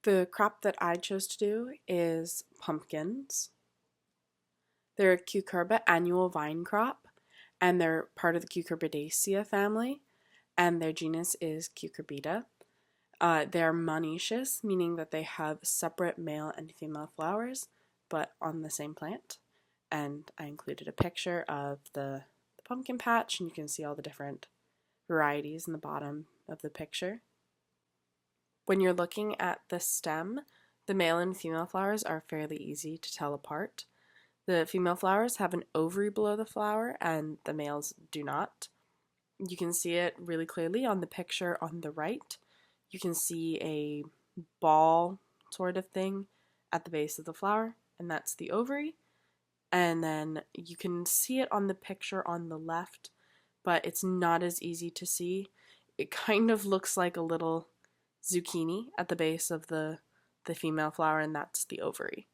The crop that I chose to do is pumpkins. They're a cucurba annual vine crop, and they're part of the Cucurbidaceae family, and their genus is Cucurbita. They're monoecious, meaning that they have separate male and female flowers, but on the same plant. And I included a picture of the pumpkin patch, and you can see all the different varieties in the bottom of the picture. When you're looking at the stem, the male and female flowers are fairly easy to tell apart. The female flowers have an ovary below the flower, and the males do not. You can see it really clearly on the picture on the right. You can see a ball sort of thing at the base of the flower, and that's the ovary. And then you can see it on the picture on the left, but it's not as easy to see. It kind of looks like a little zucchini at the base of the female flower, and that's the ovary.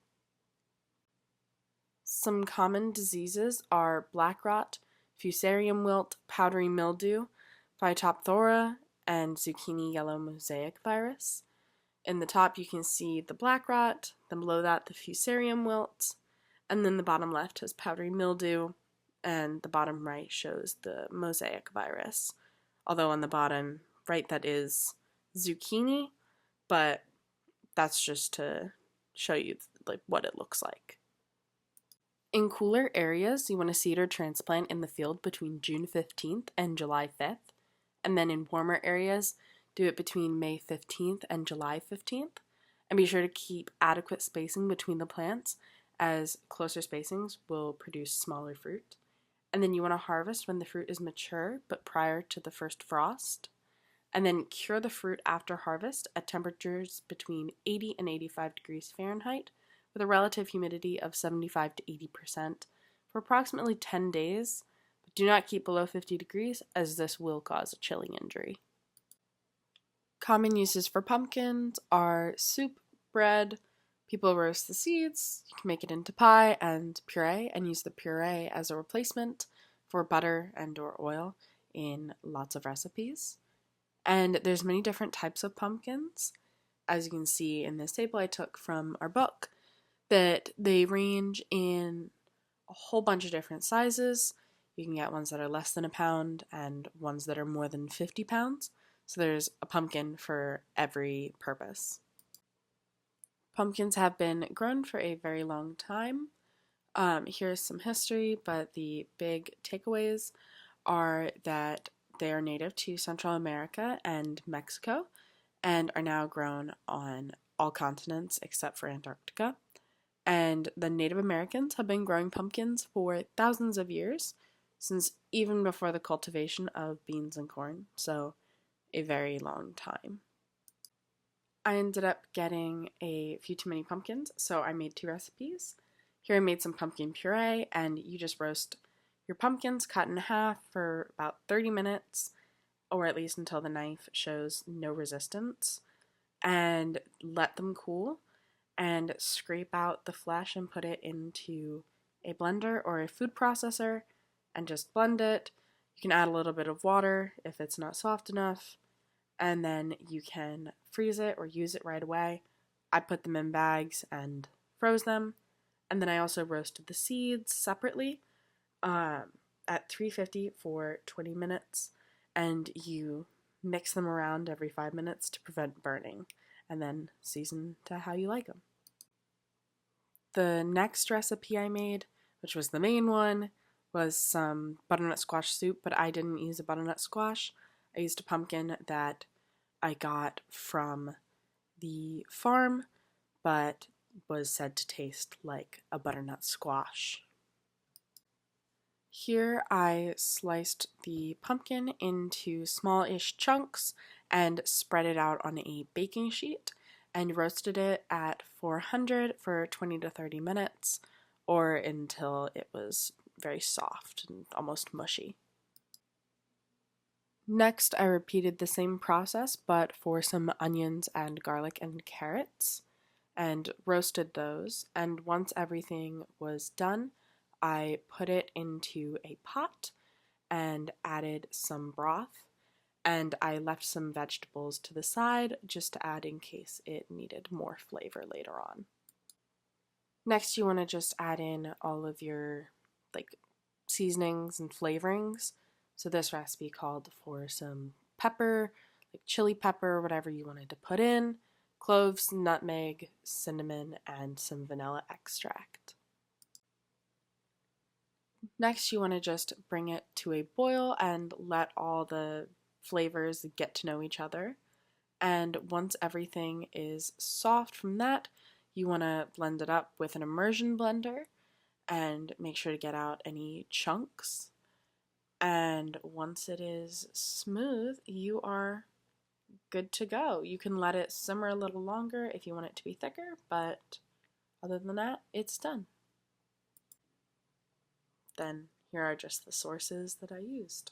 Some common diseases are black rot, fusarium wilt, powdery mildew, Phytophthora, and zucchini yellow mosaic virus. In the top you can see the black rot, then below that the fusarium wilt, and then the bottom left has powdery mildew, and the bottom right shows the mosaic virus. Although on the bottom right that is zucchini, but that's just to show you like what it looks like. In cooler areas, you want to seed or transplant in the field between June 15th and July 5th, and then in warmer areas, do it between May 15th and July 15th, and be sure to keep adequate spacing between the plants, as closer spacings will produce smaller fruit. And then you want to harvest when the fruit is mature, but prior to the first frost. And then cure the fruit after harvest at temperatures between 80 and 85 degrees Fahrenheit with a relative humidity of 75 to 80% for approximately 10 days, but do not keep below 50 degrees as this will cause a chilling injury. Common uses for pumpkins are soup, bread, people roast the seeds, you can make it into pie and puree and use the puree as a replacement for butter and or oil in lots of recipes. And there's many different types of pumpkins. As you can see in this table I took from our book, that they range in a whole bunch of different sizes. You can get ones that are less than a pound and ones that are more than 50 pounds. So there's a pumpkin for every purpose. Pumpkins have been grown for a very long time. Here's some history, but the big takeaways are that they are native to Central America and Mexico and are now grown on all continents except for Antarctica. And the Native Americans have been growing pumpkins for thousands of years, since even before the cultivation of beans and corn, so a very long time. I ended up getting a few too many pumpkins, so I made 2 recipes. Here I made some pumpkin puree, and you just roast your pumpkins cut in half for about 30 minutes, or at least until the knife shows no resistance, and let them cool, and scrape out the flesh and put it into a blender or a food processor, and just blend it. You can add a little bit of water if it's not soft enough, and then you can freeze it or use it right away. I put them in bags and froze them, and then I also roasted the seeds separately at 350 for 20 minutes, and you mix them around every 5 minutes to prevent burning, and then season to how you like them. The next recipe I made, which was the main one, was some butternut squash soup, but I didn't use a butternut squash. I used a pumpkin that I got from the farm, but was said to taste like a butternut squash. Here I sliced the pumpkin into small-ish chunks and spread it out on a baking sheet and roasted it at 400 for 20 to 30 minutes, or until it was very soft and almost mushy. Next, I repeated the same process, but for some onions and garlic and carrots, and roasted those. And once everything was done, I put it into a pot and added some broth and I left some vegetables to the side just to add in case it needed more flavor later on. Next, you want to just add in all of your seasonings and flavorings. So this recipe called for some pepper, like chili pepper, whatever you wanted to put in, cloves, nutmeg, cinnamon, and some vanilla extract. Next, you want to just bring it to a boil and let all the flavors get to know each other. And once everything is soft from that, you want to blend it up with an immersion blender and make sure to get out any chunks. And once it is smooth, you are good to go. You can let it simmer a little longer if you want it to be thicker, but other than that, it's done. Then here are just the sources that I used.